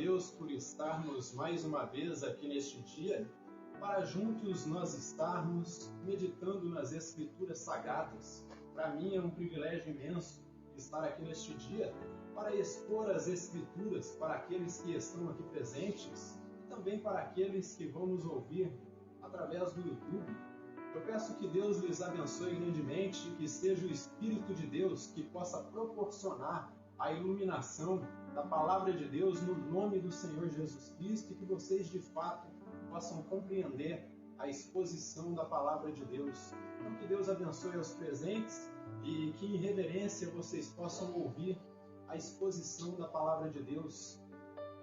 Deus por estarmos mais uma vez aqui neste dia, para juntos nós estarmos meditando nas Escrituras Sagradas. Para mim é um privilégio imenso estar aqui neste dia para expor as Escrituras para aqueles que estão aqui presentes e também para aqueles que vão nos ouvir através do YouTube. Eu peço que Deus lhes abençoe grandemente, que seja o Espírito de Deus que possa proporcionar a iluminação da Palavra de Deus no nome do Senhor Jesus Cristo e que vocês de fato possam compreender a exposição da Palavra de Deus. Então que Deus abençoe aos presentes e que em reverência vocês possam ouvir a exposição da Palavra de Deus.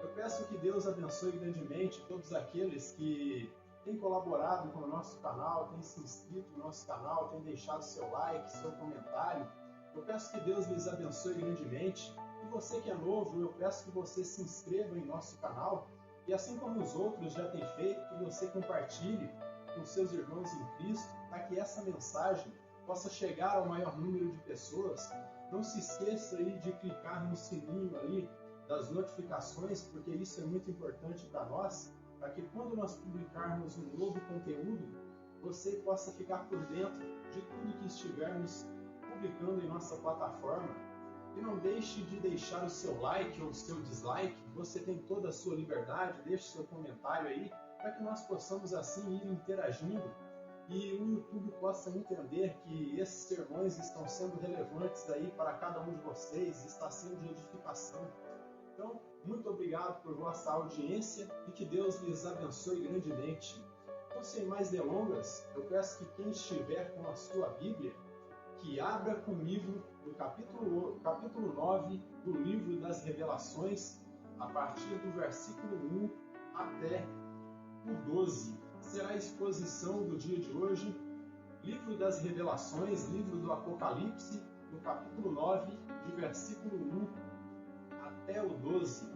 Eu peço que Deus abençoe grandemente todos aqueles que têm colaborado com o nosso canal, têm se inscrito no nosso canal, têm deixado seu like, seu comentário. Eu peço que Deus lhes abençoe grandemente. E você que é novo, eu peço que você se inscreva em nosso canal e assim como os outros já têm feito, que você compartilhe com seus irmãos em Cristo para que essa mensagem possa chegar ao maior número de pessoas. Não se esqueça aí de clicar no sininho ali das notificações, porque isso é muito importante para nós, para que quando nós publicarmos um novo conteúdo, você possa ficar por dentro de tudo que estivermos publicando em nossa plataforma. E não deixe de deixar o seu like ou o seu dislike, você tem toda a sua liberdade, deixe seu comentário aí, para que nós possamos assim ir interagindo e o YouTube possa entender que esses sermões estão sendo relevantes aí para cada um de vocês, está sendo de edificação. Então, muito obrigado por vossa audiência e que Deus lhes abençoe grandemente. Então, sem mais delongas, eu peço que quem estiver com a sua Bíblia, que abra comigo no capítulo 9 do livro das Revelações, a partir do versículo 1 até o 12. Será a exposição do dia de hoje, livro das Revelações, livro do Apocalipse, no capítulo 9, de versículo 1 até o 12.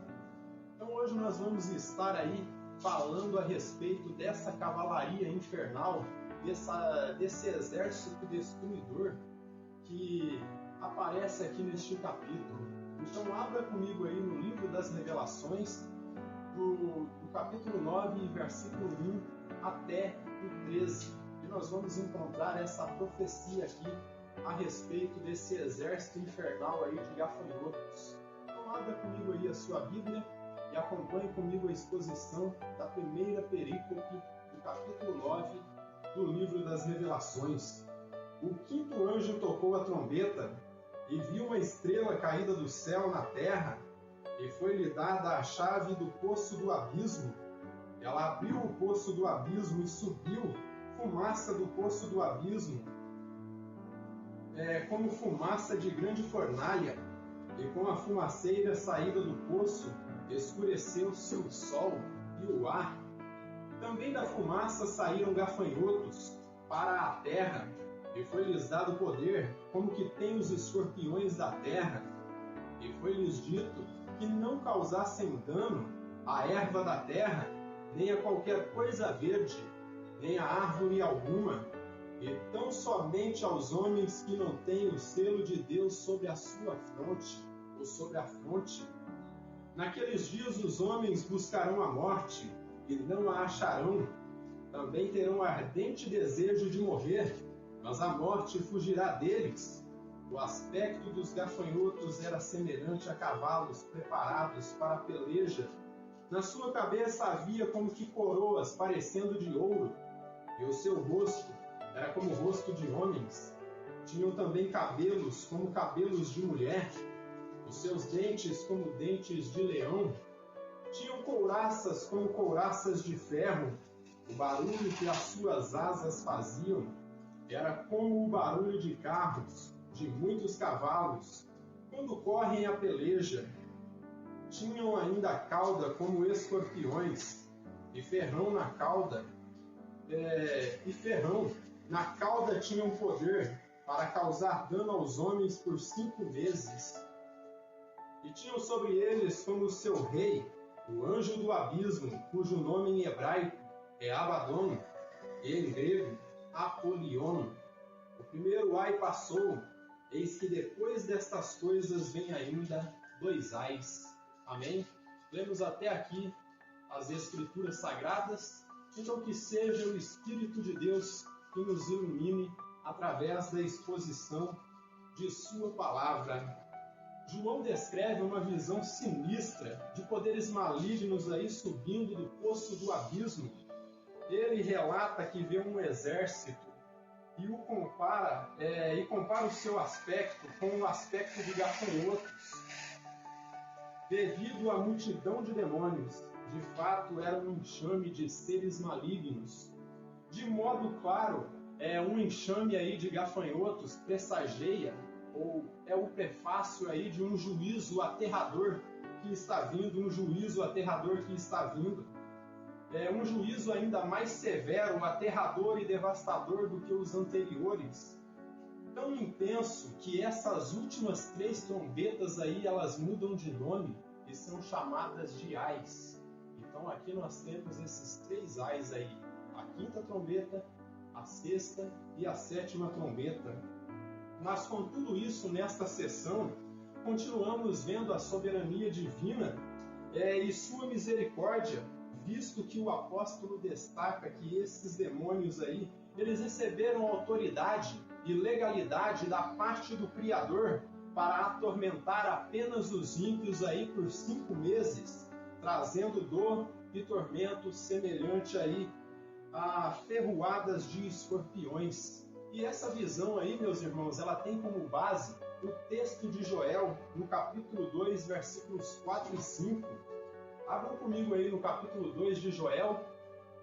Então hoje nós vamos estar aí falando a respeito dessa cavalaria infernal, desse exército destruidor que aparece aqui neste capítulo. Então abra comigo aí no livro das Revelações, do capítulo 9, versículo 1 até o 13. E nós vamos encontrar essa profecia aqui a respeito desse exército infernal aí de gafanhotos. Então abra comigo aí a sua Bíblia e acompanhe comigo a exposição da primeira perícope do capítulo 9 do livro das Revelações. O quinto anjo tocou a trombeta e viu uma estrela caída do céu na terra, e foi-lhe dada a chave do poço do abismo. Ela abriu o poço do abismo e subiu fumaça do poço do abismo, como fumaça de grande fornalha, e com a fumaceira saída do poço escureceu-se o sol e o ar. Também da fumaça saíram gafanhotos para a terra, e foi-lhes dado poder, como que tem os escorpiões da terra. E foi-lhes dito que não causassem dano à erva da terra, nem a qualquer coisa verde, nem a árvore alguma, e tão somente aos homens que não têm o selo de Deus sobre a sua fronte, ou sobre a fronte. Naqueles dias os homens buscarão a morte, e não a acharão. Também terão ardente desejo de morrer, mas a morte fugirá deles. O aspecto dos gafanhotos era semelhante a cavalos preparados para a peleja. Na sua cabeça havia como que coroas parecendo de ouro, e o seu rosto era como o rosto de homens. Tinham também cabelos como cabelos de mulher, os seus dentes como dentes de leão. Tinham couraças como couraças de ferro. O barulho que as suas asas faziam era como o barulho de carros, de muitos cavalos, quando correm a peleja. Tinham ainda cauda como escorpiões, e ferrão na cauda. Na cauda tinham poder para causar dano aos homens por 5 meses. E tinham sobre eles como seu rei, o anjo do abismo, cujo nome em hebraico é Abaddon, e em grego Apolion. O primeiro ai passou, eis que depois destas coisas vem ainda 2 ais. Amém? Lemos até aqui as Escrituras Sagradas, então que seja o Espírito de Deus que nos ilumine através da exposição de sua palavra. João descreve uma visão sinistra de poderes malignos aí subindo do poço do abismo. Ele relata que vê um exército e compara o seu aspecto com o aspecto de gafanhotos. Devido à multidão de demônios, de fato era um enxame de seres malignos. De modo claro, um enxame aí de gafanhotos pressageia, ou é o prefácio aí de um juízo aterrador que está vindo, um juízo ainda mais severo, aterrador e devastador do que os anteriores. Tão intenso que essas últimas 3 trombetas aí, elas mudam de nome e são chamadas de ais. Então aqui nós temos esses 3 ais aí, a 5ª trombeta, a 6ª e a 7ª trombeta. Mas com tudo isso, nesta sessão, continuamos vendo a soberania divina e sua misericórdia, visto que o apóstolo destaca que esses demônios aí, eles receberam autoridade e legalidade da parte do Criador para atormentar apenas os ímpios aí por 5 meses, trazendo dor e tormento semelhante aí a ferroadas de escorpiões. E essa visão aí, meus irmãos, ela tem como base o texto de Joel, no capítulo 2, versículos 4 e 5. Abram comigo aí no capítulo 2 de Joel,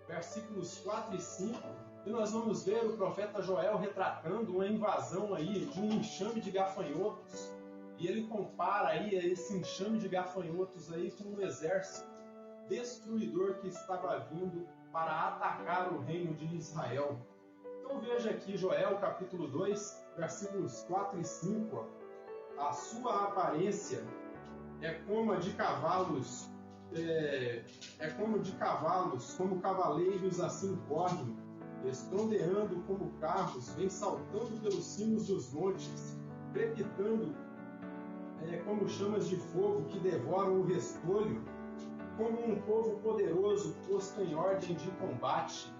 versículos 4 e 5, e nós vamos ver o profeta Joel retratando uma invasão aí de um enxame de gafanhotos, e ele compara aí esse enxame de gafanhotos aí com um exército destruidor que estava vindo para atacar o reino de Israel. Então veja aqui Joel capítulo 2, versículos 4 e 5. A sua aparência é como a de cavalos, como cavaleiros assim correm, estrondeando como carros, vem saltando pelos cimos dos montes, crepitando como chamas de fogo que devoram o restolho, como um povo poderoso posto em ordem de combate.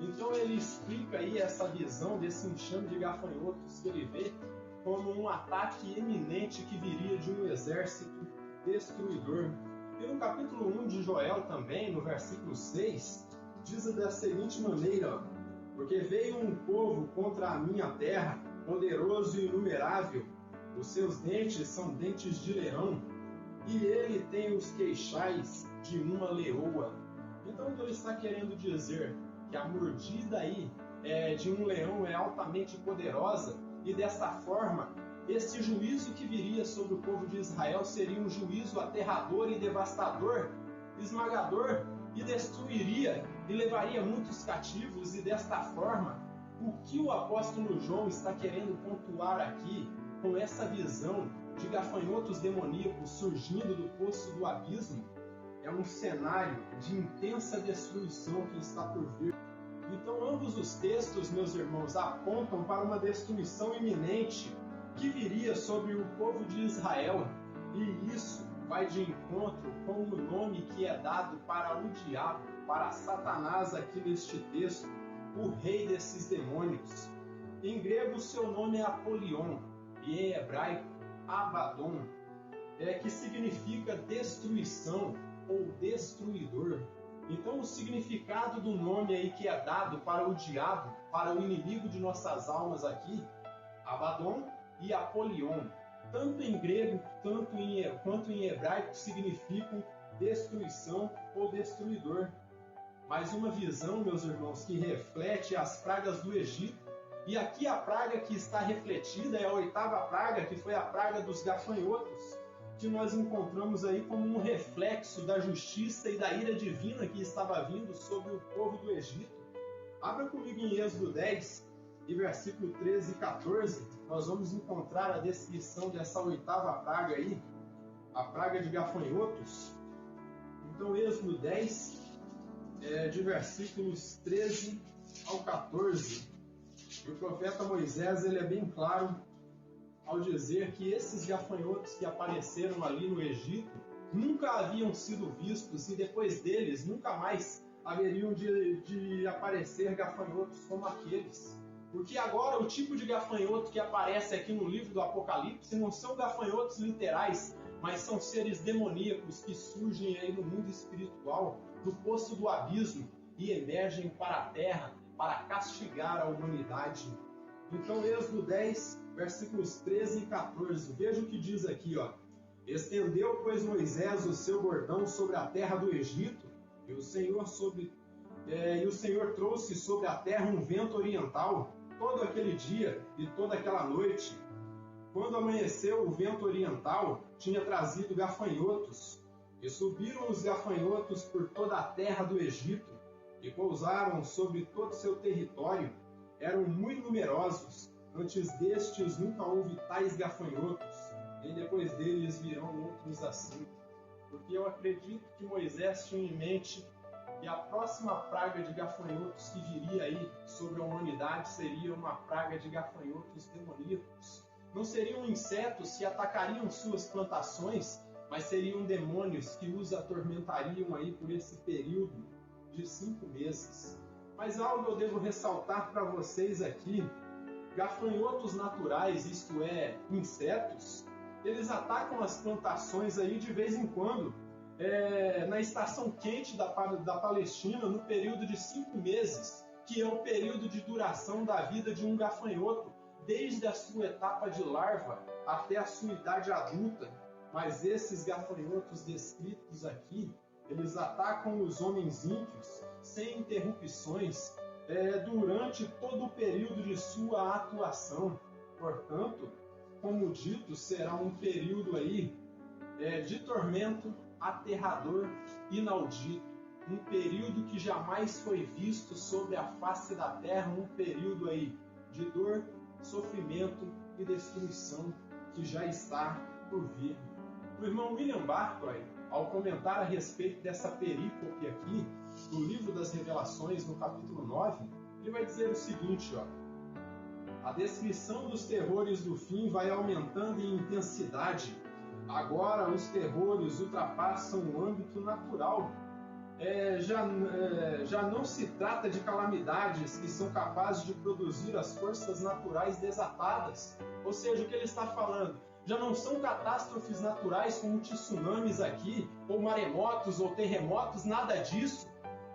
Então ele explica aí essa visão desse enxame de gafanhotos que ele vê como um ataque iminente que viria de um exército destruidor. E no capítulo 1 de Joel também, no versículo 6, diz da seguinte maneira: porque veio um povo contra a minha terra, poderoso e inumerável, os seus dentes são dentes de leão, e ele tem os queixais de uma leoa. Então o que ele está querendo dizer? Que a mordida aí de um leão é altamente poderosa, e desta forma, esse juízo que viria sobre o povo de Israel seria um juízo aterrador e devastador, esmagador, e destruiria e levaria muitos cativos. E desta forma, o que o apóstolo João está querendo pontuar aqui, com essa visão de gafanhotos demoníacos surgindo do poço do abismo, é um cenário de intensa destruição que está por vir. Então ambos os textos, meus irmãos, apontam para uma destruição iminente que viria sobre o povo de Israel, e isso vai de encontro com o nome que é dado para o diabo, para Satanás aqui neste texto, o rei desses demônios. Em grego seu nome é Apolion, e em hebraico Abaddon, que significa destruição ou destruidor. Então o significado do nome aí que é dado para o diabo, para o inimigo de nossas almas aqui, Abaddon e Apolion, tanto em grego quanto em hebraico significam destruição ou destruidor. Mais uma visão, meus irmãos, que reflete as pragas do Egito. E aqui a praga que está refletida é a 8ª praga, que foi a praga dos gafanhotos, que nós encontramos aí como um reflexo da justiça e da ira divina que estava vindo sobre o povo do Egito. Abra comigo em Êxodo 10, e versículo 13 e 14, nós vamos encontrar a descrição dessa 8ª praga aí, a praga de gafanhotos. Então, Êxodo 10, de versículos 13 ao 14. E o profeta Moisés, ele é bem claro ao dizer que esses gafanhotos que apareceram ali no Egito, nunca haviam sido vistos e depois deles nunca mais haveriam de aparecer gafanhotos como aqueles. Porque agora o tipo de gafanhoto que aparece aqui no livro do Apocalipse não são gafanhotos literais, mas são seres demoníacos que surgem aí no mundo espiritual, do poço do abismo, e emergem para a terra para castigar a humanidade. Então, Êxodo 10, versículos 13 e 14, veja o que diz aqui, ó. Estendeu, pois, Moisés o seu bordão sobre a terra do Egito, e o Senhor trouxe sobre a terra um vento oriental, todo aquele dia e toda aquela noite. Quando amanheceu, o vento oriental tinha trazido gafanhotos, e subiram os gafanhotos por toda a terra do Egito, e pousaram sobre todo o seu território. Eram muito numerosos. Antes destes nunca houve tais gafanhotos, nem depois deles virão outros assim. Porque eu acredito que Moisés tinha em mente que a próxima praga de gafanhotos que viria aí sobre a humanidade seria uma praga de gafanhotos demoníacos. Não seriam insetos que atacariam suas plantações, mas seriam demônios que os atormentariam aí por esse período de 5 meses. Mas algo eu devo ressaltar para vocês aqui: gafanhotos naturais, isto é, insetos, eles atacam as plantações aí de vez em quando. Na estação quente da Palestina, no período de 5 meses, que é o período de duração da vida de um gafanhoto, desde a sua etapa de larva até a sua idade adulta. Mas esses gafanhotos descritos aqui, eles atacam os homens ímpios sem interrupções durante todo o período de sua atuação. Portanto, como dito, será um período aí de tormento aterrador, inaudito, um período que jamais foi visto sobre a face da terra, um período aí de dor, sofrimento e destruição que já está por vir. O irmão William Barclay, ao comentar a respeito dessa perícope aqui, do livro das Revelações, no capítulo 9, ele vai dizer o seguinte, ó: a descrição dos terrores do fim vai aumentando em intensidade. Agora os terrores ultrapassam o âmbito natural. Já não se trata de calamidades que são capazes de produzir as forças naturais desatadas. Ou seja, o que ele está falando? Já não são catástrofes naturais como tsunamis aqui, ou maremotos, ou terremotos, nada disso.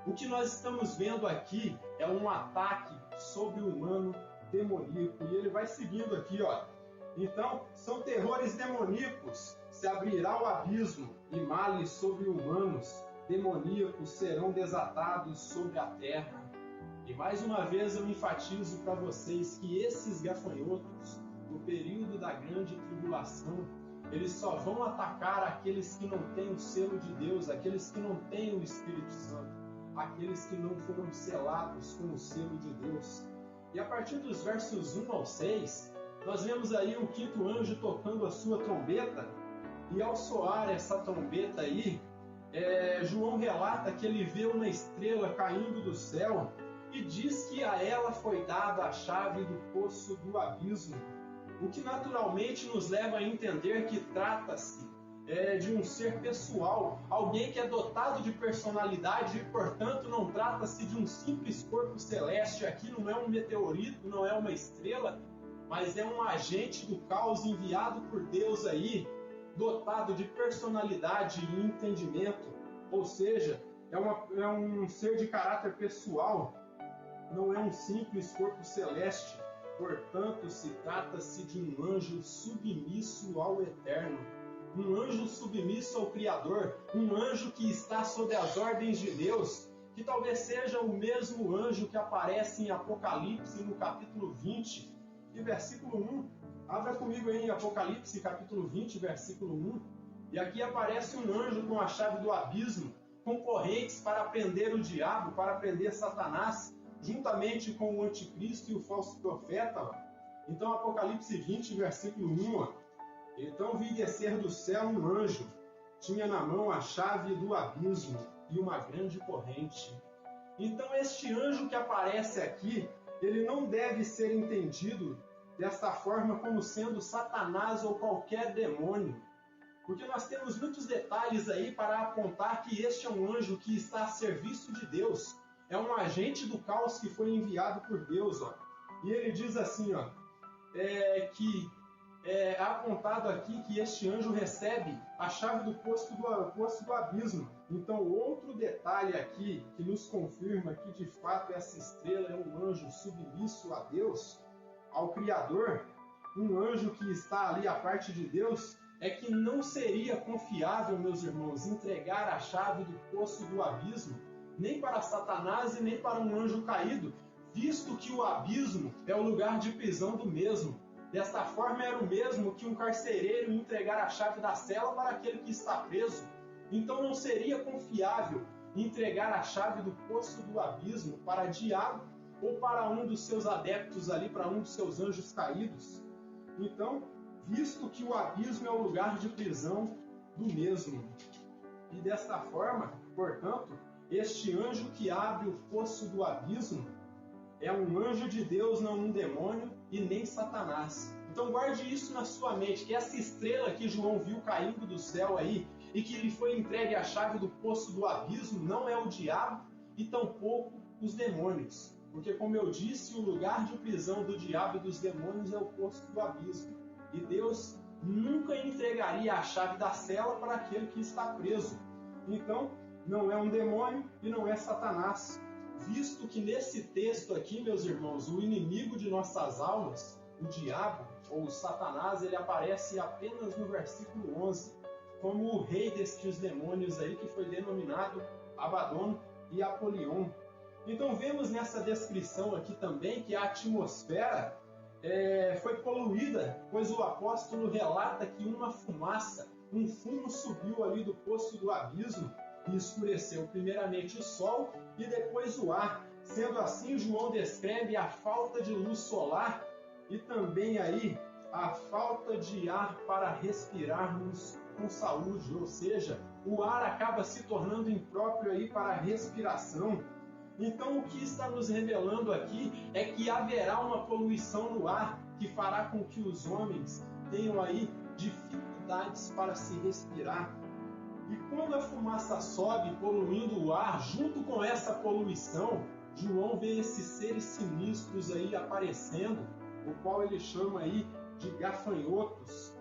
O que nós estamos vendo aqui é um ataque sobre-humano demoníaco. E ele vai seguindo aqui, ó. Então, são terrores demoníacos. Se abrirá o abismo e males sobre-humanos demoníacos serão desatados sobre a terra. E mais uma vez eu enfatizo para vocês que esses gafanhotos, no período da grande tribulação, eles só vão atacar aqueles que não têm o selo de Deus, aqueles que não têm o Espírito Santo, aqueles que não foram selados com o selo de Deus. E a partir dos versos 1 ao 6, nós vemos aí o 5º anjo tocando a sua trombeta, e ao soar essa trombeta aí, João relata que ele vê uma estrela caindo do céu e diz que a ela foi dada a chave do poço do abismo, o que naturalmente nos leva a entender que trata-se de um ser pessoal, alguém que é dotado de personalidade e, portanto, não trata-se de um simples corpo celeste. Aqui não é um meteorito, não é uma estrela, mas é um agente do caos enviado por Deus aí, dotado de personalidade e entendimento, ou seja, é um ser de caráter pessoal, não é um simples corpo celeste. Portanto, se trata-se de um anjo submisso ao Eterno, um anjo submisso ao Criador, um anjo que está sob as ordens de Deus, que talvez seja o mesmo anjo que aparece em Apocalipse, no capítulo 20, e versículo 1. Abra comigo aí em Apocalipse, capítulo 20, versículo 1. E aqui aparece um anjo com a chave do abismo, com correntes para prender o diabo, para prender Satanás, juntamente com o anticristo e o falso profeta. Então, Apocalipse 20, versículo 1. Ó. Então vi descer do céu um anjo, tinha na mão a chave do abismo e uma grande corrente. Então, este anjo que aparece aqui, ele não deve ser entendido desta forma como sendo Satanás ou qualquer demônio. Porque nós temos muitos detalhes aí para apontar que este é um anjo que está a serviço de Deus. É um agente do caos que foi enviado por Deus. Ó. E ele diz assim, ó, que é apontado aqui que este anjo recebe a chave do poço do abismo. Então, outro detalhe aqui que nos confirma que de fato essa estrela é um anjo submisso a Deus, ao Criador, um anjo que está ali à parte de Deus, é que não seria confiável, meus irmãos, entregar a chave do poço do abismo, nem para Satanás e nem para um anjo caído, visto que o abismo é o lugar de prisão do mesmo. Desta forma, era o mesmo que um carcereiro entregar a chave da cela para aquele que está preso. Então, não seria confiável entregar a chave do poço do abismo para diabo ou para um dos seus adeptos ali, para um dos seus anjos caídos. Então, visto que o abismo é o lugar de prisão do mesmo. E desta forma, portanto, este anjo que abre o poço do abismo é um anjo de Deus, não um demônio e nem Satanás. Então guarde isso na sua mente, que essa estrela que João viu caindo do céu aí e que lhe foi entregue a chave do poço do abismo não é o diabo e tampouco os demônios. Porque, como eu disse, o lugar de prisão do diabo e dos demônios é o poço do abismo. E Deus nunca entregaria a chave da cela para aquele que está preso. Então, não é um demônio e não é Satanás. Visto que nesse texto aqui, meus irmãos, o inimigo de nossas almas, o diabo ou o Satanás, ele aparece apenas no versículo 11, como o rei destes demônios aí, que foi denominado Abaddon e Apolion. Então vemos nessa descrição aqui também que a atmosfera foi poluída, pois o apóstolo relata que uma fumaça, um fumo subiu ali do poço do abismo e escureceu primeiramente o sol e depois o ar. Sendo assim, João descreve a falta de luz solar e também aí a falta de ar para respirarmos com saúde, ou seja, o ar acaba se tornando impróprio aí para a respiração. Então, o que está nos revelando aqui é que haverá uma poluição no ar que fará com que os homens tenham aí dificuldades para se respirar. E quando a fumaça sobe, poluindo o ar, junto com essa poluição, João vê esses seres sinistros aí aparecendo, o qual ele chama aí de gafanhotos,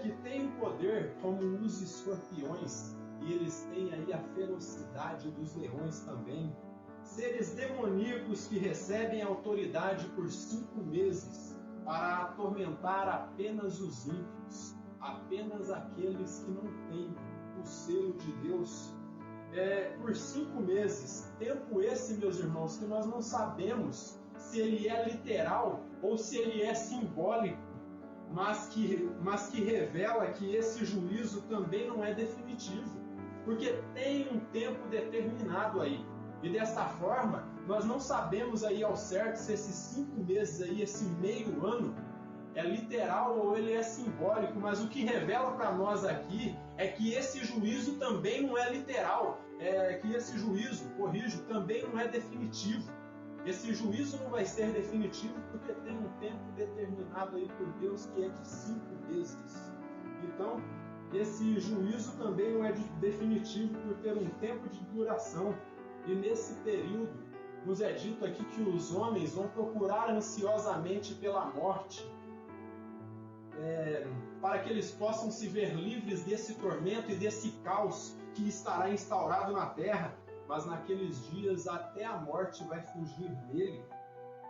que têm o poder como os escorpiões, e eles têm aí a ferocidade dos leões também. Seres demoníacos que recebem autoridade por 5 meses para atormentar apenas os ímpios, apenas aqueles que não têm o selo de Deus. Por 5 meses, tempo esse, meus irmãos, que nós não sabemos se ele é literal ou se ele é simbólico, mas que revela que esse juízo também não é definitivo, porque tem um tempo determinado aí. E desta forma, nós não sabemos aí ao certo se esses 5 meses aí, esse meio ano, é literal ou ele é simbólico, mas o que revela para nós aqui é que esse juízo também não é literal, que esse juízo, corrijo, também não é definitivo. Esse juízo não vai ser definitivo porque tem um tempo determinado aí por Deus que é de 5 meses. Então, esse juízo também não é definitivo por ter um tempo de duração. E nesse período, nos é dito aqui que os homens vão procurar ansiosamente pela morte, para que eles possam se ver livres desse tormento e desse caos que estará instaurado na terra. Mas naqueles dias até a morte vai fugir dele,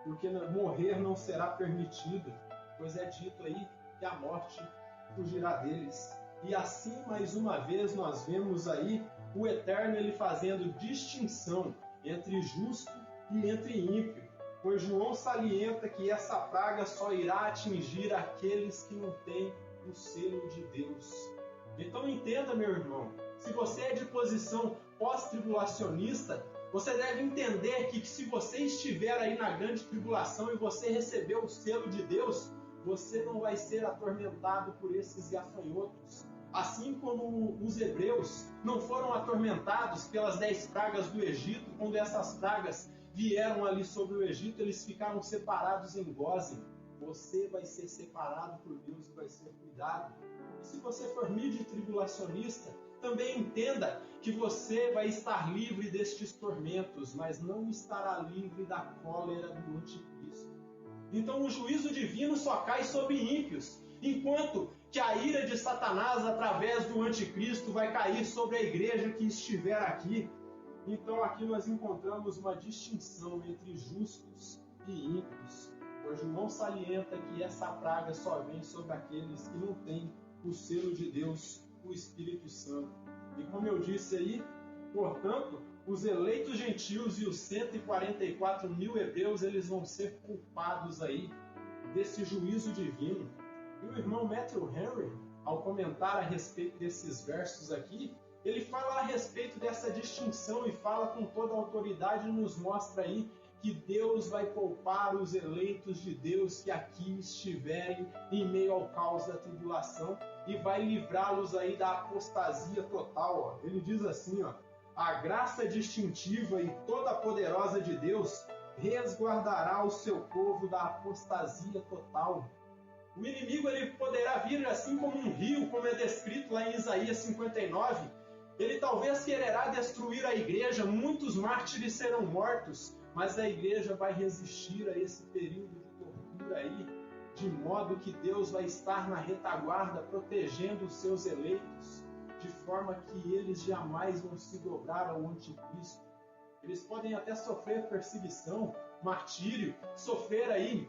porque morrer não será permitido, pois é dito aí que a morte fugirá deles. E assim, mais uma vez, nós vemos aí o Eterno ele fazendo distinção entre justo e entre ímpio, pois João salienta que essa praga só irá atingir aqueles que não têm o selo de Deus. Então entenda, meu irmão, se você é de posição pós-tribulacionista, você deve entender que se você estiver aí na grande tribulação e você recebeu o selo de Deus, você não vai ser atormentado por esses gafanhotos. Assim como os hebreus não foram atormentados pelas 10 pragas do Egito, quando essas pragas vieram ali sobre o Egito, eles ficaram separados em Gósen. Você vai ser separado por Deus e vai ser cuidado. E se você for midi-tribulacionista, também entenda que você vai estar livre destes tormentos, mas não estará livre da cólera do anticristo. Então o juízo divino só cai sobre ímpios, enquanto que a ira de Satanás, através do anticristo, vai cair sobre a igreja que estiver aqui. Então aqui nós encontramos uma distinção entre justos e ímpios. Pois João salienta que essa praga só vem sobre aqueles que não têm o selo de Deus, o Espírito Santo. E como eu disse aí, portanto, os eleitos gentios e os 144 mil hebreus, eles vão ser culpados aí desse juízo divino. E o irmão Matthew Henry, ao comentar a respeito desses versos aqui, ele fala a respeito dessa distinção e fala com toda a autoridade e nos mostra aí que Deus vai poupar os eleitos de Deus que aqui estiverem em meio ao caos da tribulação e vai livrá-los aí da apostasia total. Ó. Ele diz assim, ó, a graça distintiva e toda poderosa de Deus resguardará o seu povo da apostasia total. O inimigo ele poderá vir assim como um rio, como é descrito lá em Isaías 59. Ele talvez quererá destruir a igreja, muitos mártires serão mortos, mas a igreja vai resistir a esse período de tortura aí, de modo que Deus vai estar na retaguarda, protegendo os seus eleitos, de forma que eles jamais vão se dobrar ao anticristo. Eles podem até sofrer perseguição, martírio, sofrer aí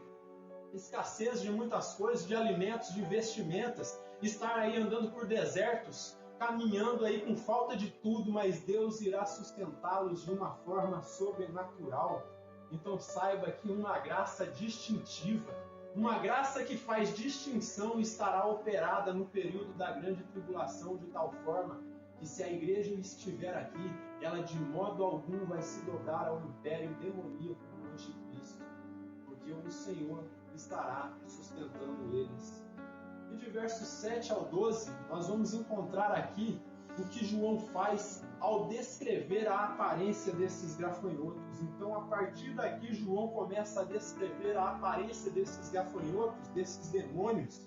escassez de muitas coisas, de alimentos, de vestimentas, estar aí andando por desertos, caminhando aí com falta de tudo, mas Deus irá sustentá-los de uma forma sobrenatural. Então saiba que uma graça distintiva, uma graça que faz distinção estará operada no período da grande tribulação de tal forma que se a igreja estiver aqui, ela de modo algum vai se dobrar ao império demoníaco do anticristo, porque o Senhor estará sustentando eles. E de versos 7 ao 12, nós vamos encontrar aqui o que João faz ao descrever a aparência desses gafanhotos. Então, a partir daqui, João começa a descrever a aparência desses gafanhotos, desses demônios,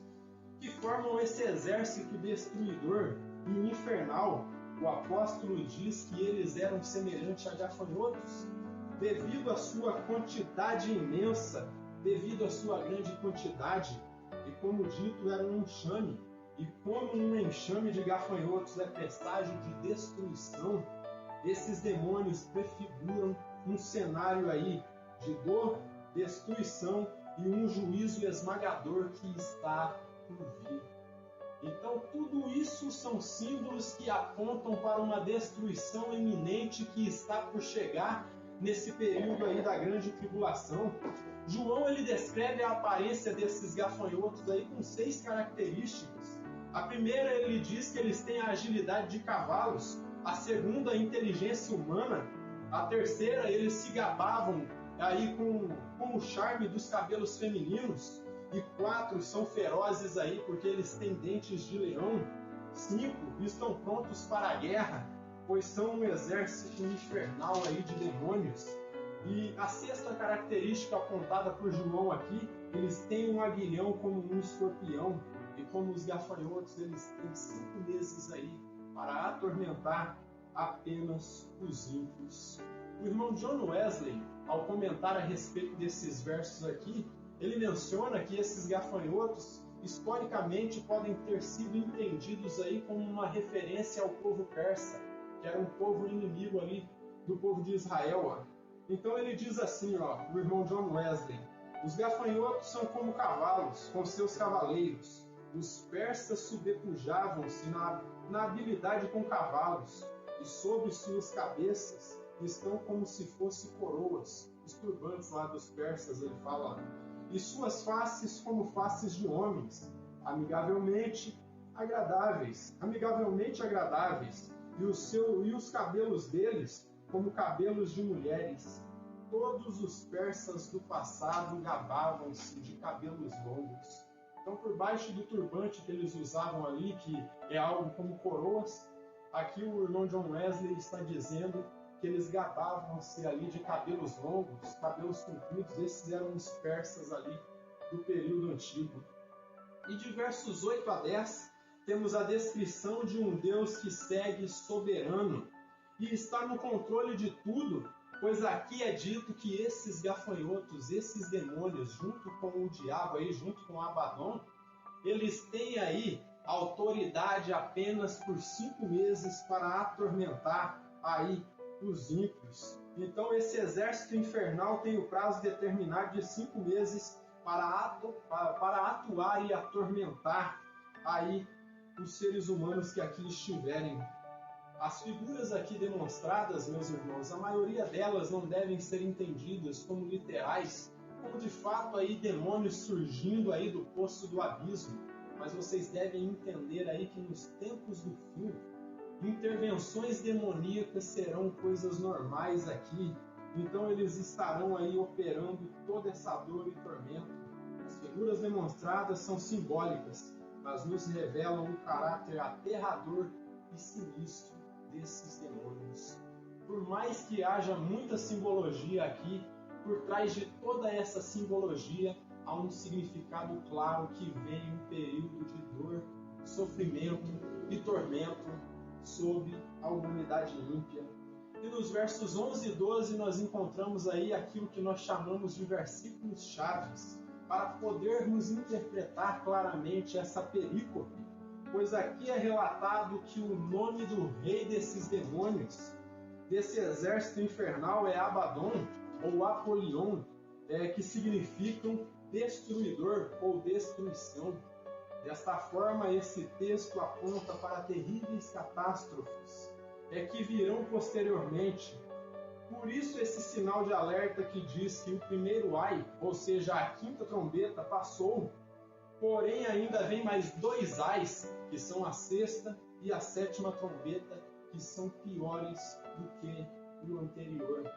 que formam esse exército destruidor e infernal. O apóstolo diz que eles eram semelhantes a gafanhotos, devido à sua quantidade imensa, devido à sua grande quantidade, e como dito, era um enxame. E como um enxame de gafanhotos é presságio de destruição, esses demônios prefiguram um cenário aí de dor, destruição e um juízo esmagador que está por vir. Então, tudo isso são símbolos que apontam para uma destruição iminente que está por chegar nesse período aí da grande tribulação. João ele descreve a aparência desses gafanhotos aí com 6 características. A primeira, ele diz que eles têm a agilidade de cavalos. A segunda, a inteligência humana. A terceira, eles se gabavam aí com o charme dos cabelos femininos. E 4, são ferozes aí porque eles têm dentes de leão. 5, estão prontos para a guerra, pois são um exército infernal aí de demônios. E a 6ª característica apontada por João aqui, eles têm um aguilhão como um escorpião. E como os gafanhotos, eles têm 5 meses aí para atormentar apenas os ímpios. O irmão John Wesley, ao comentar a respeito desses versos aqui, ele menciona que esses gafanhotos, historicamente, podem ter sido entendidos aí como uma referência ao povo persa, que era um povo inimigo ali do povo de Israel. Então ele diz assim, o irmão John Wesley, os gafanhotos são como cavalos, com seus cavaleiros. Os persas sobrepujavam-se na habilidade com cavalos, e sobre suas cabeças estão como se fossem coroas. Os turbantes lá dos persas, ele fala, e suas faces como faces de homens, amigavelmente agradáveis, e os cabelos deles como cabelos de mulheres. Todos os persas do passado gabavam-se de cabelos longos. Então, por baixo do turbante que eles usavam ali, que é algo como coroas, aqui o irmão John Wesley está dizendo que eles gabavam-se ali de cabelos longos, cabelos compridos. Esses eram os persas ali do período antigo. E de versos 8 a 10, temos a descrição de um Deus que segue soberano e está no controle de tudo, pois aqui é dito que esses gafanhotos, esses demônios, junto com o diabo aí, junto com Abaddon, eles têm aí autoridade apenas por 5 meses para atormentar aí os ímpios. Então esse exército infernal tem o prazo determinado de 5 meses para atuar e atormentar aí os seres humanos que aqui estiverem. As figuras aqui demonstradas, meus irmãos, a maioria delas não devem ser entendidas como literais, como de fato aí demônios surgindo aí do poço do abismo. Mas vocês devem entender aí que nos tempos do fim, intervenções demoníacas serão coisas normais aqui. Então eles estarão aí operando toda essa dor e tormento. As figuras demonstradas são simbólicas, mas nos revelam o caráter aterrador e sinistro desses demônios. Por mais que haja muita simbologia aqui, por trás de toda essa simbologia há um significado claro que vem um período de dor, sofrimento e tormento sobre a humanidade ímpia. E nos versos 11 e 12 nós encontramos aí aquilo que nós chamamos de versículos chaves, para podermos interpretar claramente essa perícope, pois aqui é relatado que o nome do rei desses demônios, desse exército infernal, é Abaddon ou Apolion, que significam destruidor ou destruição. Desta forma, esse texto aponta para terríveis catástrofes que virão posteriormente. Por isso esse sinal de alerta que diz que o primeiro ai, ou seja, a quinta trombeta, passou, porém ainda vem mais 2 ais, que são a sexta e a sétima trombeta, que são piores do que o anterior.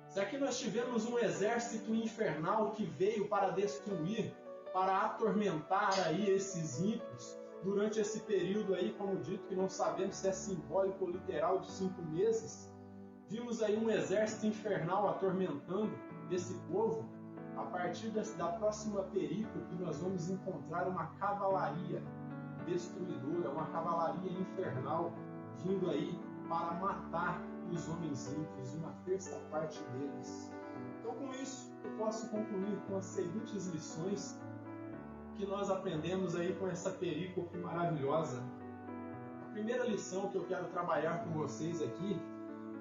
Se aqui nós tivemos um exército infernal que veio para destruir, para atormentar aí esses ímpios, durante esse período aí, como dito, que não sabemos se é simbólico ou literal, de 5 meses, vimos aí um exército infernal atormentando esse povo. A partir da próxima perícope, nós vamos encontrar uma cavalaria destruidora, uma cavalaria infernal, vindo aí para matar os homens ímpios, uma terça parte deles. Então, com isso, eu posso concluir com as seguintes lições que nós aprendemos aí com essa perícope maravilhosa. A primeira lição que eu quero trabalhar com vocês aqui,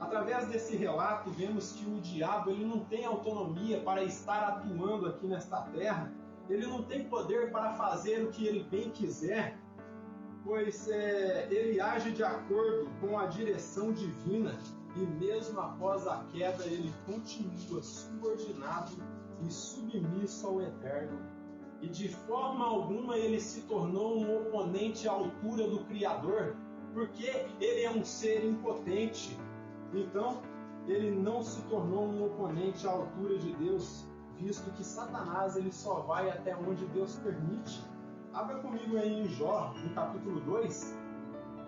através desse relato, vemos que o diabo ele não tem autonomia para estar atuando aqui nesta terra, ele não tem poder para fazer o que ele bem quiser, pois ele age de acordo com a direção divina e mesmo após a queda ele continua subordinado e submisso ao Eterno. E de forma alguma ele se tornou um oponente à altura do Criador, porque ele é um ser impotente. Então, ele não se tornou um oponente à altura de Deus, visto que Satanás ele só vai até onde Deus permite. Abra comigo aí em Jó, no capítulo 2,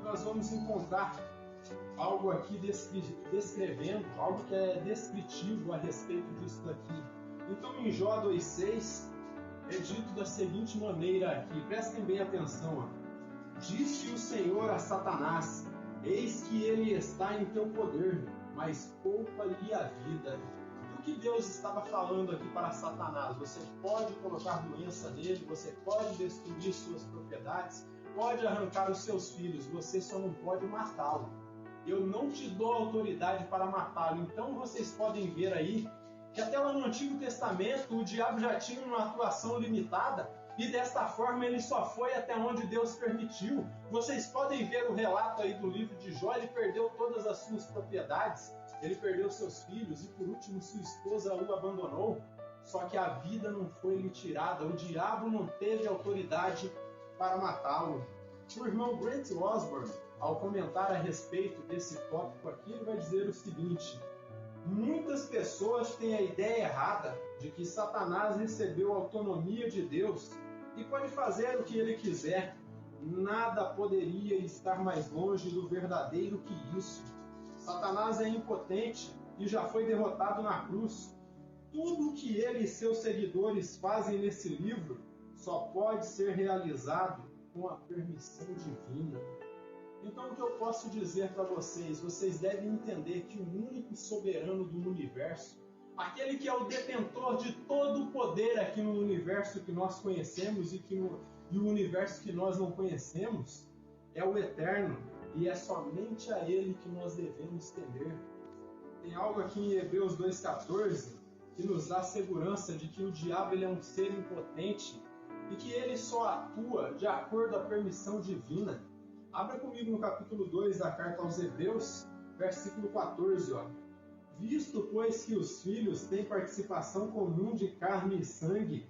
nós vamos encontrar algo aqui descrevendo, algo que é descritivo a respeito disso daqui. Então, em Jó 2,6, é dito da seguinte maneira aqui, prestem bem atenção. Disse o Senhor a Satanás, eis que ele está em teu poder, mas poupa-lhe a vida. O que Deus estava falando aqui para Satanás? Você pode colocar doença nele, você pode destruir suas propriedades, pode arrancar os seus filhos, você só não pode matá-lo. Eu não te dou autoridade para matá-lo. Então vocês podem ver aí que até lá no Antigo Testamento o diabo já tinha uma atuação limitada e desta forma ele só foi até onde Deus permitiu. Vocês podem ver o relato aí do livro de Jó, ele perdeu todas as suas propriedades, ele perdeu seus filhos e por último sua esposa o abandonou. Só que a vida não foi lhe tirada, o diabo não teve autoridade para matá-lo. O irmão Grant Osborne, ao comentar a respeito desse tópico aqui, ele vai dizer o seguinte: muitas pessoas têm a ideia errada de que Satanás recebeu a autonomia de Deus e pode fazer o que ele quiser. Nada poderia estar mais longe do verdadeiro que isso. Satanás é impotente e já foi derrotado na cruz. Tudo o que ele e seus seguidores fazem nesse livro só pode ser realizado com a permissão divina. Então, o que eu posso dizer para vocês? Vocês devem entender que o único soberano do universo, aquele que é o detentor de todo o poder aqui no universo que nós conhecemos e o universo que nós não conhecemos, é o Eterno, e é somente a Ele que nós devemos temer. Tem algo aqui em Hebreus 2,14 que nos dá a segurança de que o diabo ele é um ser impotente e que ele só atua de acordo à permissão divina. Abra comigo no capítulo 2 da carta aos Hebreus, versículo 14. Visto, pois, que os filhos têm participação comum de carne e sangue,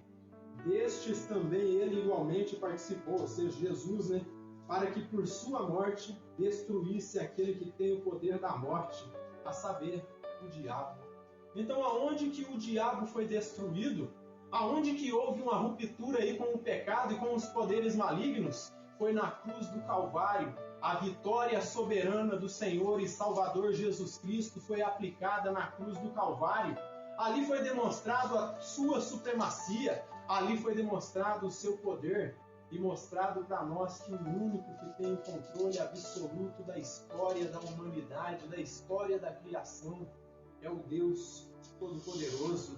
destes também ele igualmente participou, ou seja, Jesus, para que por sua morte destruísse aquele que tem o poder da morte, a saber, o diabo. Então, aonde que o diabo foi destruído? Aonde que houve uma ruptura aí com o pecado e com os poderes malignos? Foi na cruz do Calvário. A vitória soberana do Senhor e Salvador Jesus Cristo foi aplicada na cruz do Calvário. Ali foi demonstrado a sua supremacia, ali foi demonstrado o seu poder e mostrado para nós que o único que tem o controle absoluto da história da humanidade, da história da criação, é o Deus Todo-Poderoso.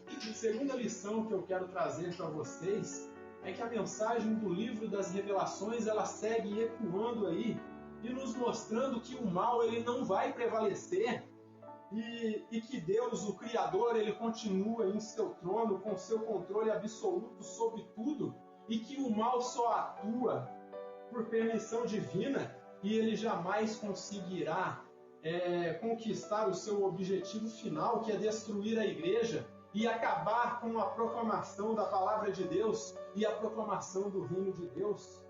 A segunda lição que eu quero trazer para vocês é que a mensagem do livro das Revelações ela segue ecoando aí e nos mostrando que o mal ele não vai prevalecer e que Deus, o Criador, ele continua em seu trono com seu controle absoluto sobre tudo e que o mal só atua por permissão divina e ele jamais conseguirá conquistar o seu objetivo final, que é destruir a igreja e acabar com a proclamação da palavra de Deus e a proclamação do reino de Deus.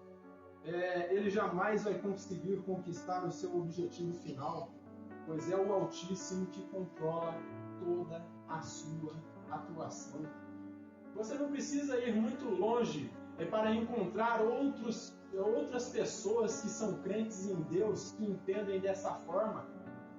Ele jamais vai conseguir conquistar o seu objetivo final, pois é o Altíssimo que controla toda a sua atuação. Você não precisa ir muito longe para encontrar outras pessoas que são crentes em Deus, que entendem dessa forma.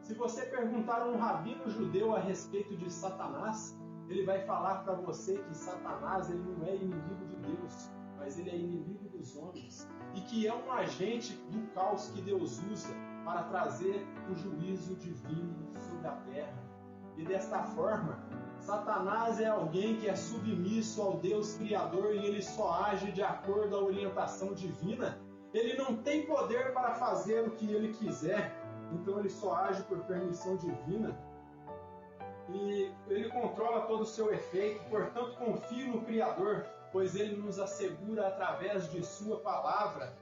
Se você perguntar a um rabino judeu a respeito de Satanás, ele vai falar para você que Satanás ele não é inimigo de Deus, mas ele é inimigo dos homens. E que é um agente do caos que Deus usa para trazer o juízo divino sobre a terra. E desta forma, Satanás é alguém que é submisso ao Deus Criador e ele só age de acordo à orientação divina. Ele não tem poder para fazer o que ele quiser, então ele só age por permissão divina. E ele controla todo o seu efeito, portanto confie no Criador, pois ele nos assegura através de sua palavra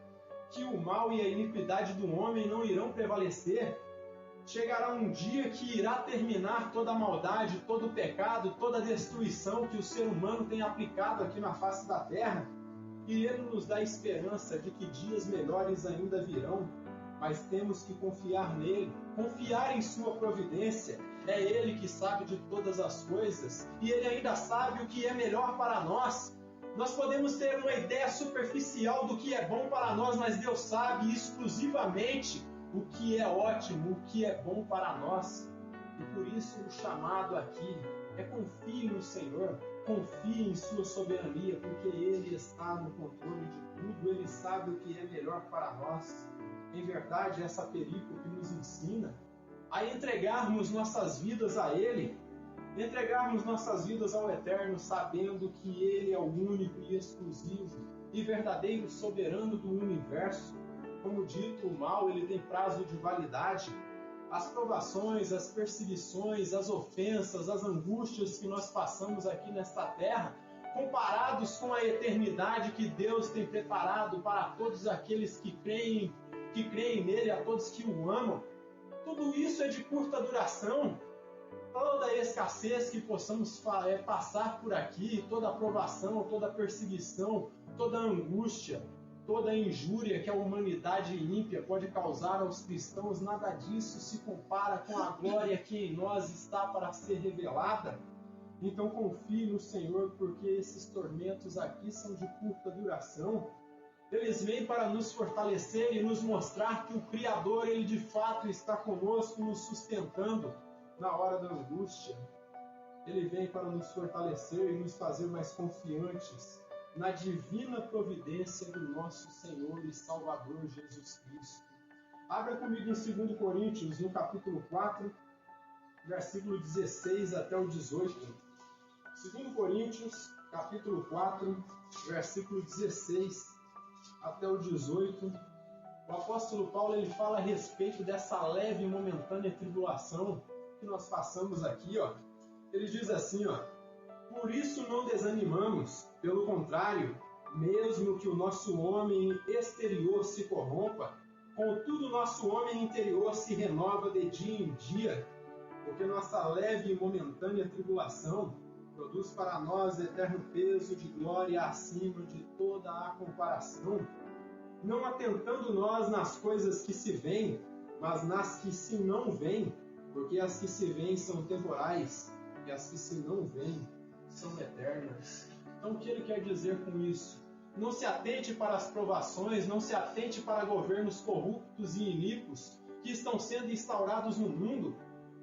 que o mal e a iniquidade do homem não irão prevalecer. Chegará um dia que irá terminar toda a maldade, todo o pecado, toda a destruição que o ser humano tem aplicado aqui na face da terra. E ele nos dá esperança de que dias melhores ainda virão, mas temos que confiar nele, confiar em sua providência. É ele que sabe de todas as coisas e ele ainda sabe o que é melhor para nós. Nós podemos ter uma ideia superficial do que é bom para nós, mas Deus sabe exclusivamente o que é ótimo, o que é bom para nós. E por isso o chamado aqui é confie no Senhor, confie em sua soberania, porque Ele está no controle de tudo, Ele sabe o que é melhor para nós. Em verdade, essa perícope nos ensina a entregarmos nossas vidas a Ele, entregarmos nossas vidas ao Eterno, sabendo que Ele é o único e exclusivo e verdadeiro soberano do universo. Como dito, o mal ele tem prazo de validade. As provações, as perseguições, as ofensas, as angústias que nós passamos aqui nesta terra, comparados com a eternidade que Deus tem preparado para todos aqueles que creem nele, a todos que o amam, tudo isso é de curta duração. Toda a escassez que possamos passar por aqui, toda a provação, toda a perseguição, toda a angústia, toda a injúria que a humanidade ímpia pode causar aos cristãos, nada disso se compara com a glória que em nós está para ser revelada. Então confie no Senhor, porque esses tormentos aqui são de curta duração. Eles vêm para nos fortalecer e nos mostrar que o Criador, Ele de fato está conosco, nos sustentando na hora da angústia. Ele vem para nos fortalecer e nos fazer mais confiantes na divina providência do nosso Senhor e Salvador Jesus Cristo. Abra comigo em 2 Coríntios, no capítulo 4, versículo 16 até o 18. 2 Coríntios, capítulo 4, versículo 16 até o 18. O apóstolo Paulo ele fala a respeito dessa leve e momentânea tribulação que nós passamos aqui. Ele diz assim, por isso não desanimamos, pelo contrário, mesmo que o nosso homem exterior se corrompa, contudo o nosso homem interior se renova de dia em dia, porque nossa leve e momentânea tribulação produz para nós eterno peso de glória acima de toda a comparação, não atentando nós nas coisas que se veem, mas nas que se não veem, porque as que se veem são temporais, e as que se não veem são eternas. Então o que ele quer dizer com isso? Não se atente para as provações, não se atente para governos corruptos e iníquos que estão sendo instaurados no mundo.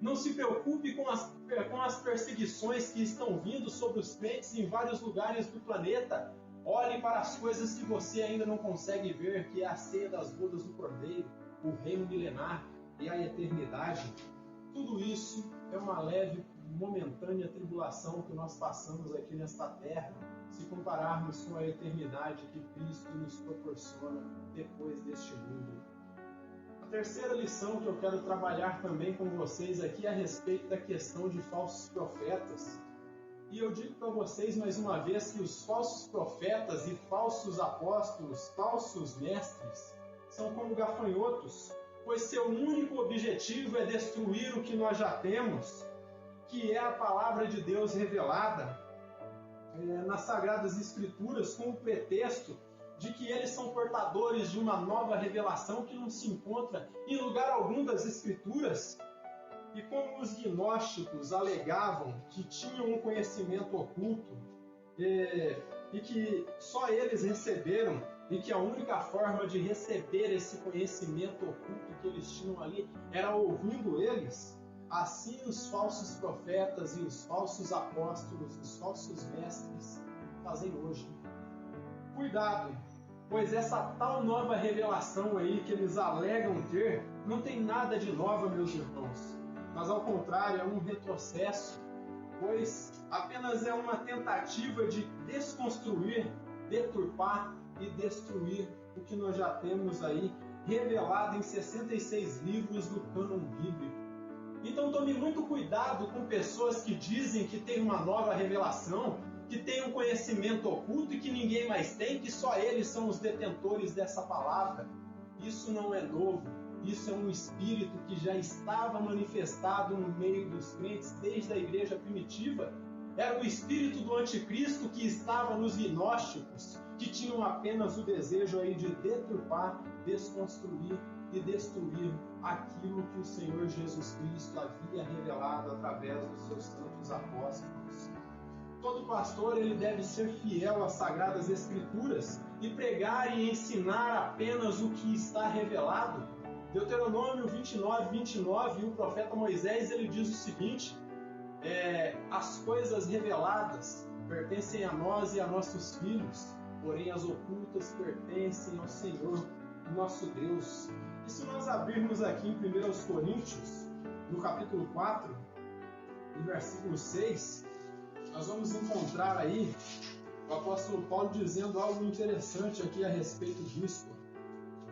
Não se preocupe com as perseguições que estão vindo sobre os crentes em vários lugares do planeta. Olhe para as coisas que você ainda não consegue ver, que é a ceia das bodas do Cordeiro, o reino milenar e a eternidade. Tudo isso é uma leve, momentânea tribulação que nós passamos aqui nesta terra, se compararmos com a eternidade que Cristo nos proporciona depois deste mundo. A terceira lição que eu quero trabalhar também com vocês aqui é a respeito da questão de falsos profetas. E eu digo para vocês mais uma vez que os falsos profetas e falsos apóstolos, falsos mestres, são como gafanhotos, pois seu único objetivo é destruir o que nós já temos, que é a palavra de Deus revelada nas Sagradas Escrituras, com o pretexto de que eles são portadores de uma nova revelação que não se encontra em lugar algum das Escrituras. E como os gnósticos alegavam que tinham um conhecimento oculto e que só eles receberam, e que a única forma de receber esse conhecimento oculto que eles tinham ali era ouvindo eles, assim os falsos profetas e os falsos apóstolos, os falsos mestres fazem hoje. Cuidado, pois essa tal nova revelação aí que eles alegam ter não tem nada de nova, meus irmãos. Mas ao contrário, é um retrocesso, pois apenas é uma tentativa de desconstruir, deturpar e destruir o que nós já temos aí revelado em 66 livros do cânon bíblico. Então tome muito cuidado com pessoas que dizem que tem uma nova revelação, que tem um conhecimento oculto e que ninguém mais tem, que só eles são os detentores dessa palavra. Isso não é novo. Isso é um espírito que já estava manifestado no meio dos crentes desde a igreja primitiva. Era o espírito do anticristo que estava nos gnósticos, que tinham apenas o desejo aí de deturpar, desconstruir e destruir aquilo que o Senhor Jesus Cristo havia revelado através dos seus santos apóstolos. Todo pastor ele deve ser fiel às Sagradas Escrituras e pregar e ensinar apenas o que está revelado. Deuteronômio 29, o profeta Moisés ele diz o seguinte: as coisas reveladas pertencem a nós e a nossos filhos, porém as ocultas pertencem ao Senhor, nosso Deus. E se nós abrirmos aqui em 1 Coríntios, no capítulo 4, no versículo 6, nós vamos encontrar aí o apóstolo Paulo dizendo algo interessante aqui a respeito disso.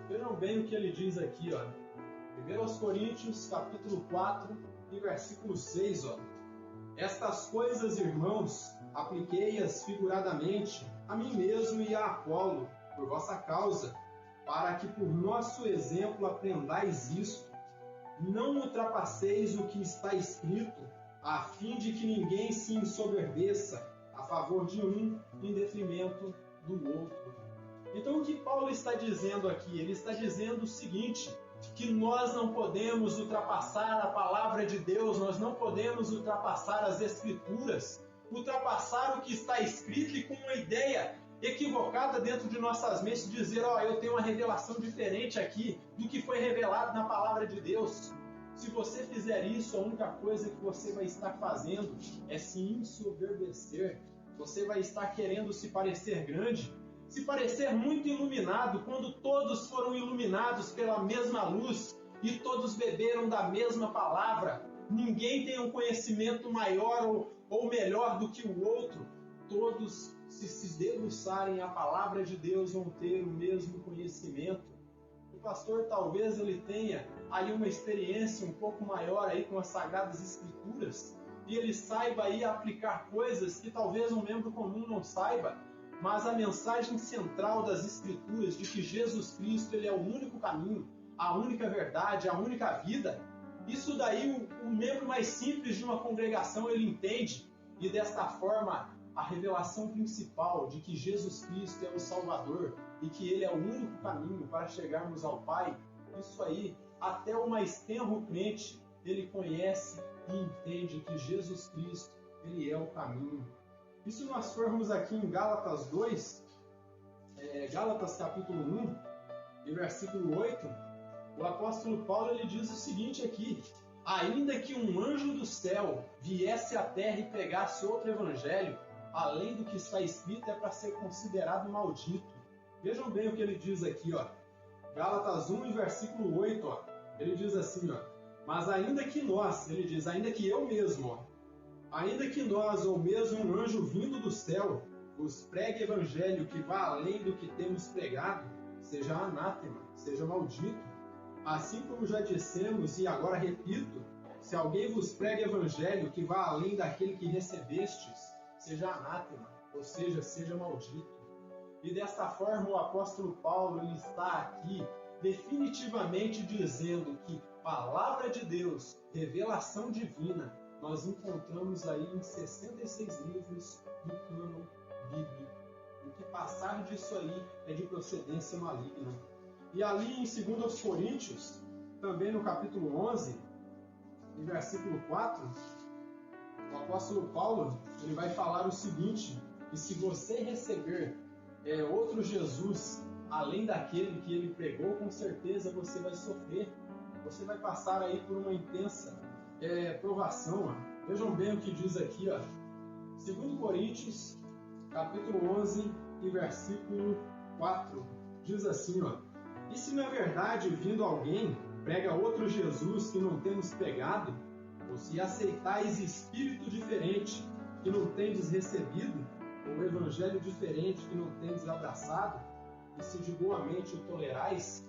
Vejam bem o que ele diz aqui, 1 Coríntios, capítulo 4, e versículo 6, Estas coisas, irmãos, apliquei-as figuradamente a mim mesmo e a Apolo, por vossa causa, para que por nosso exemplo aprendais isto. Não ultrapasseis o que está escrito, a fim de que ninguém se ensoberbeça a favor de um em detrimento do outro. Então o que Paulo está dizendo aqui? Ele está dizendo o seguinte, que nós não podemos ultrapassar a palavra de Deus, nós não podemos ultrapassar as Escrituras, ultrapassar o que está escrito e com uma ideia equivocada dentro de nossas mentes dizer, eu tenho uma revelação diferente aqui do que foi revelado na palavra de Deus. Se você fizer isso, a única coisa que você vai estar fazendo é se ensoberbecer, Você vai estar querendo se parecer grande, se parecer muito iluminado, quando todos foram iluminados pela mesma luz e todos beberam da mesma palavra. Ninguém tem um conhecimento maior ou melhor do que o outro. Todos, se debruçarem a palavra de Deus, vão ter o mesmo conhecimento. O pastor talvez ele tenha aí uma experiência um pouco maior aí com as Sagradas Escrituras e ele saiba aí aplicar coisas que talvez um membro comum não saiba. Mas a mensagem central das Escrituras de que Jesus Cristo ele é o único caminho, a única verdade, a única vida, isso daí o membro mais simples de uma congregação ele entende. E desta forma, a revelação principal de que Jesus Cristo é o Salvador e que Ele é o único caminho para chegarmos ao Pai, isso aí, até o mais tenro crente, ele conhece e entende que Jesus Cristo, Ele é o caminho. E se nós formos aqui em Gálatas 2, Gálatas capítulo 1, e versículo 8, o apóstolo Paulo ele diz o seguinte aqui: ainda que um anjo do céu viesse à terra e pregasse outro evangelho, além do que está escrito, é para ser considerado maldito. Vejam bem o que ele diz aqui, ó. Gálatas 1, e versículo 8, ó. Ele diz assim, ó: mas ainda que nós, ele diz, ainda que eu mesmo, ó, ainda que nós, ou mesmo um anjo vindo do céu, vos pregue evangelho que vá além do que temos pregado, seja anátema, seja maldito. Assim como já dissemos, e agora repito, se alguém vos prega evangelho que vá além daquele que recebestes, seja anátema, ou seja, seja maldito. E desta forma o apóstolo Paulo ele está aqui definitivamente dizendo que palavra de Deus, revelação divina, nós encontramos aí em 66 livros do cânon bíblico. O que passar disso aí é de procedência maligna. E ali em 2 Coríntios, também no capítulo 11, no versículo 4, o apóstolo Paulo ele vai falar o seguinte: e se você receber outro Jesus, além daquele que ele pregou, com certeza você vai sofrer. Você vai passar aí por uma intensa provação. Ó. Vejam bem o que diz aqui, ó. 2 Coríntios, capítulo 11 e versículo 4, diz assim, ó: e se na verdade, vindo alguém, prega outro Jesus que não temos pregado, ou se aceitais espírito diferente que não tendes recebido, ou evangelho diferente que não tendes abraçado, e se de boa mente o tolerais,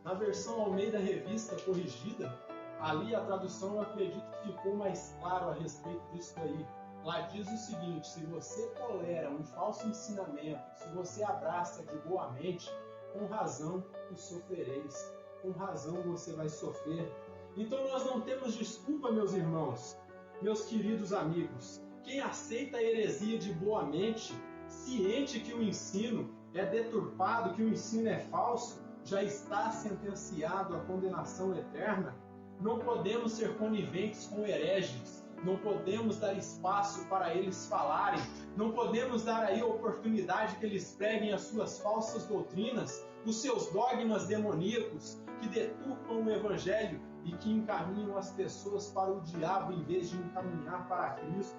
na versão Almeida Revista Corrigida, ali a tradução eu acredito que ficou mais claro a respeito disso aí. Lá diz o seguinte: se você tolera um falso ensinamento, se você abraça de boa mente, com razão o sofrereis, com razão você vai sofrer. Então nós não temos desculpa, meus irmãos, meus queridos amigos. Quem aceita a heresia de boa mente, ciente que o ensino é deturpado, que o ensino é falso, já está sentenciado à condenação eterna. Não podemos ser coniventes com hereges. Não podemos dar espaço para eles falarem. Não podemos dar aí a oportunidade que eles preguem as suas falsas doutrinas, os seus dogmas demoníacos, que deturpam o Evangelho e que encaminham as pessoas para o diabo em vez de encaminhar para Cristo.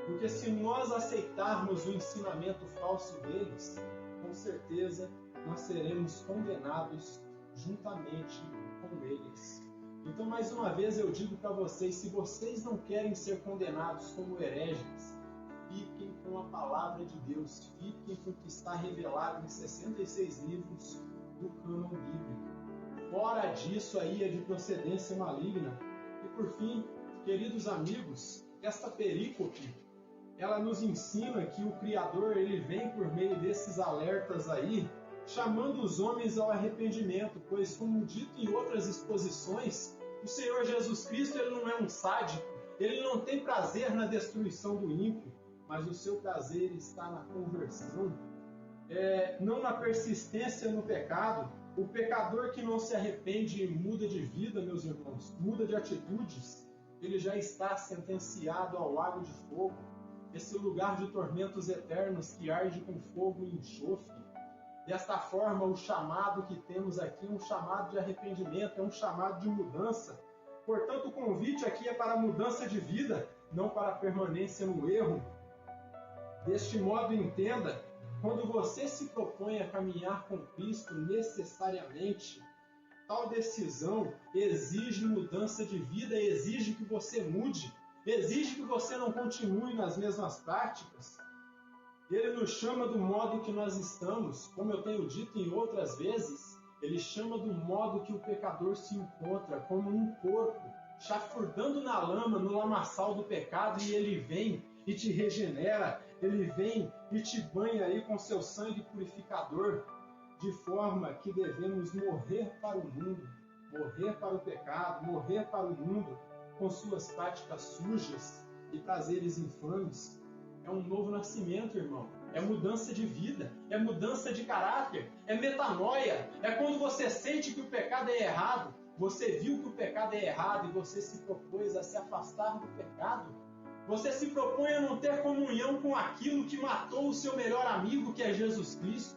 Porque se nós aceitarmos o ensinamento falso deles, com certeza nós seremos condenados juntamente com eles. Então, mais uma vez eu digo para vocês, se vocês não querem ser condenados como hereges, fiquem com a palavra de Deus, fiquem com o que está revelado em 66 livros do cânon bíblico. Fora disso aí é de procedência maligna. E por fim, queridos amigos, esta perícope, ela nos ensina que o Criador ele vem por meio desses alertas aí, chamando os homens ao arrependimento, pois, como dito em outras exposições, o Senhor Jesus Cristo ele não é um sádico, ele não tem prazer na destruição do ímpio, mas o seu prazer está na conversão, não na persistência no pecado. O pecador que não se arrepende e muda de vida, meus irmãos, muda de atitudes, ele já está sentenciado ao lago de fogo, esse lugar de tormentos eternos que arde com fogo e enxofre. Desta forma, o chamado que temos aqui é um chamado de arrependimento, é um chamado de mudança. Portanto, o convite aqui é para a mudança de vida, não para a permanência no erro. Deste modo, entenda, quando você se propõe a caminhar com Cristo, necessariamente, tal decisão exige mudança de vida, exige que você mude, exige que você não continue nas mesmas práticas. Ele nos chama do modo que nós estamos, como eu tenho dito em outras vezes, ele chama do modo que o pecador se encontra, como um porco, chafurdando na lama, no lamaçal do pecado, e ele vem e te regenera, ele vem e te banha aí com seu sangue purificador, de forma que devemos morrer para o mundo, morrer para o pecado, morrer para o mundo, com suas práticas sujas e prazeres infames. É um novo nascimento, irmão. É mudança de vida, é mudança de caráter, é metanoia. É quando você sente que o pecado é errado, você viu que o pecado é errado e você se propôs a se afastar do pecado. Você se propõe a não ter comunhão com aquilo que matou o seu melhor amigo, que é Jesus Cristo.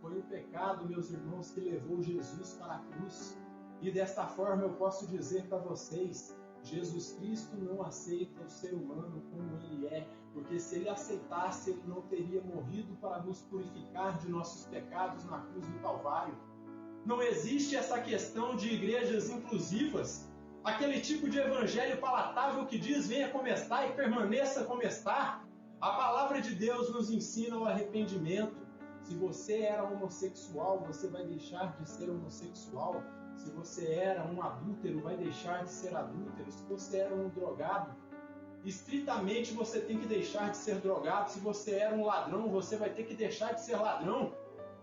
Foi o pecado, meus irmãos, que levou Jesus para a cruz. E desta forma eu posso dizer para vocês, Jesus Cristo não aceita o ser humano como ele é, porque se ele aceitasse, ele não teria morrido para nos purificar de nossos pecados na cruz do Calvário. Não existe essa questão de igrejas inclusivas, aquele tipo de evangelho palatável que diz venha como está e permaneça como está. A palavra de Deus nos ensina o arrependimento. Se você era homossexual, você vai deixar de ser homossexual. Se você era um adúltero, vai deixar de ser adúltero. Se você era um drogado, estritamente você tem que deixar de ser drogado. Se você era um ladrão, você vai ter que deixar de ser ladrão.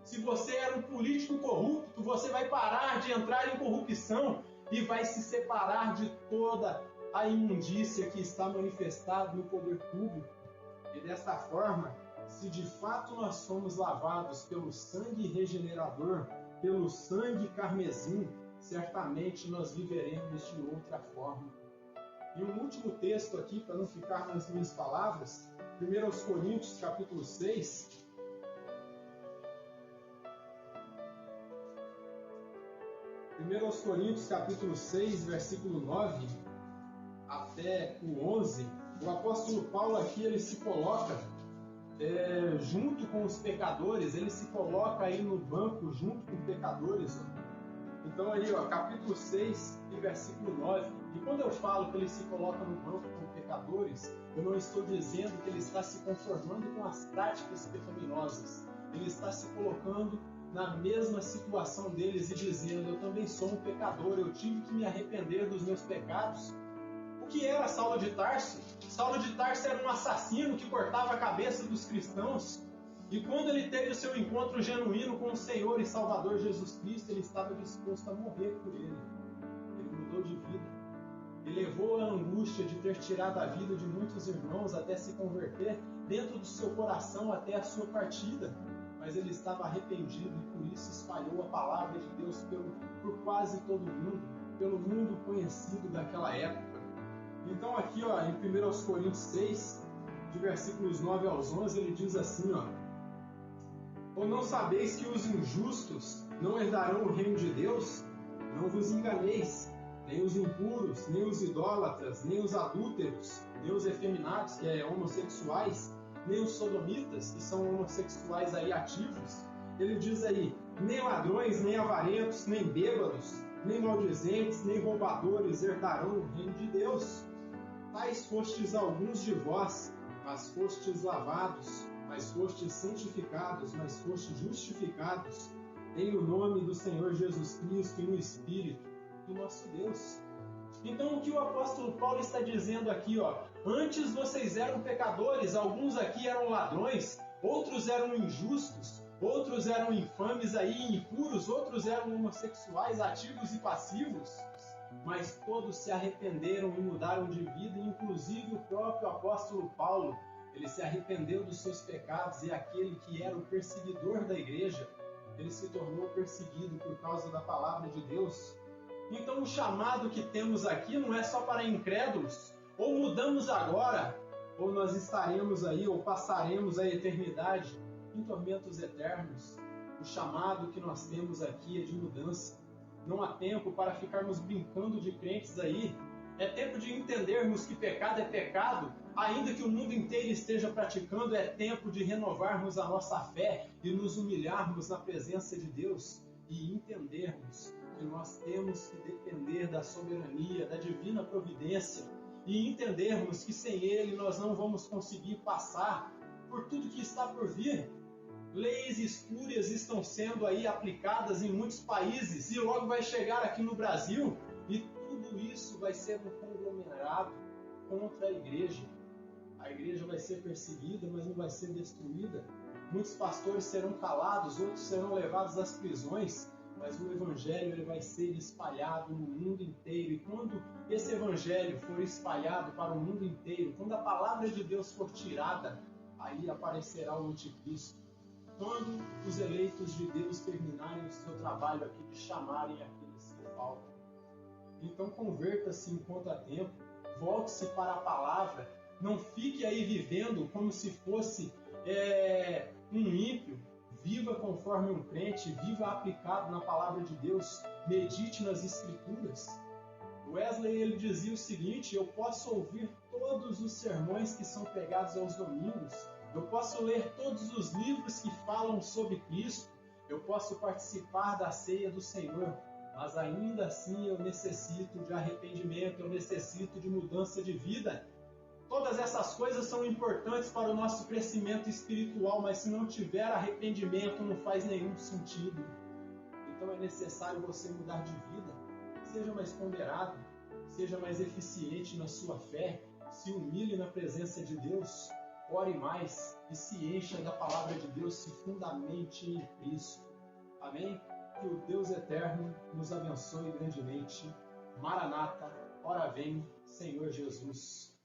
Se você era um político corrupto, você vai parar de entrar em corrupção e vai se separar de toda a imundícia que está manifestada no poder público. E desta forma, se de fato nós somos lavados pelo sangue regenerador, pelo sangue carmesim, certamente nós viveremos de outra forma. E um último texto aqui, para não ficar nas minhas palavras, 1 Coríntios capítulo 6. 1 Coríntios capítulo 6, versículo 9 até o 11, o apóstolo Paulo aqui ele se coloca junto com os pecadores, ele se coloca aí no banco junto com pecadores. Então aí, capítulo 6 e versículo 9. E quando eu falo que ele se coloca no banco com pecadores, eu não estou dizendo que ele está se conformando com as práticas pecaminosas. Ele está se colocando na mesma situação deles e dizendo, eu também sou um pecador, eu tive que me arrepender dos meus pecados. O que era Saulo de Tarso? Saulo de Tarso era um assassino que cortava a cabeça dos cristãos. E quando ele teve o seu encontro genuíno com o Senhor e Salvador Jesus Cristo, ele estava disposto a morrer por ele. Ele mudou de vida. Ele levou a angústia de ter tirado a vida de muitos irmãos até se converter dentro do seu coração até a sua partida. Mas ele estava arrependido e por isso espalhou a palavra de Deus por quase todo mundo, pelo mundo conhecido daquela época. Então aqui em 1 Coríntios 6, de versículos 9 aos 11, ele diz assim, ou não sabeis que os injustos não herdarão o reino de Deus? Não vos enganeis, nem os impuros, nem os idólatras, nem os adúlteros, nem os efeminados, que é homossexuais, nem os sodomitas, que são homossexuais aí ativos. Ele diz aí, nem ladrões, nem avarentos, nem bêbados, nem maldizentes, nem roubadores herdarão o reino de Deus. Tais fostes alguns de vós, mas fostes lavados, mas fostes santificados, mas fostes justificados, em o nome do Senhor Jesus Cristo e no Espírito do nosso Deus. Então o que o apóstolo Paulo está dizendo aqui, antes vocês eram pecadores, alguns aqui eram ladrões, outros eram injustos, outros eram infames aí, impuros, outros eram homossexuais, ativos e passivos, mas todos se arrependeram e mudaram de vida, inclusive o próprio apóstolo Paulo, ele se arrependeu dos seus pecados e aquele que era o perseguidor da igreja, ele se tornou perseguido por causa da palavra de Deus. Então o chamado que temos aqui não é só para incrédulos, ou mudamos agora, ou nós estaremos aí, ou passaremos a eternidade em tormentos eternos. O chamado que nós temos aqui é de mudança. Não há tempo para ficarmos brincando de crentes aí. É tempo de entendermos que pecado é pecado, ainda que o mundo inteiro esteja praticando, é tempo de renovarmos a nossa fé e nos humilharmos na presença de Deus e entendermos que nós temos que depender da soberania, da divina providência e entendermos que sem Ele nós não vamos conseguir passar por tudo que está por vir. Leis espúrias estão sendo aí aplicadas em muitos países e logo vai chegar aqui no Brasil e tudo isso vai ser um conglomerado contra a igreja. A igreja vai ser perseguida, mas não vai ser destruída. Muitos pastores serão calados, outros serão levados às prisões, mas o evangelho ele vai ser espalhado no mundo inteiro. E quando esse evangelho for espalhado para o mundo inteiro, quando a palavra de Deus for tirada, aí aparecerá o anticristo. Quando os eleitos de Deus terminarem o seu trabalho aqui de chamarem aqueles que faltam. Então converta-se enquanto há tempo, volte-se para a palavra, não fique aí vivendo como se fosse um ímpio. Viva conforme um crente, viva aplicado na palavra de Deus, medite nas escrituras. Wesley ele dizia o seguinte: eu posso ouvir todos os sermões que são pregados aos domingos, eu posso ler todos os livros que falam sobre Cristo, eu posso participar da ceia do Senhor, mas ainda assim eu necessito de arrependimento, eu necessito de mudança de vida. Todas essas coisas são importantes para o nosso crescimento espiritual, mas se não tiver arrependimento não faz nenhum sentido. Então é necessário você mudar de vida, seja mais ponderado, seja mais eficiente na sua fé, se humilhe na presença de Deus, ore mais e se encha da palavra de Deus, se fundamente em Cristo. Amém? Que o Deus eterno nos abençoe grandemente. Maranata, ora vem, Senhor Jesus.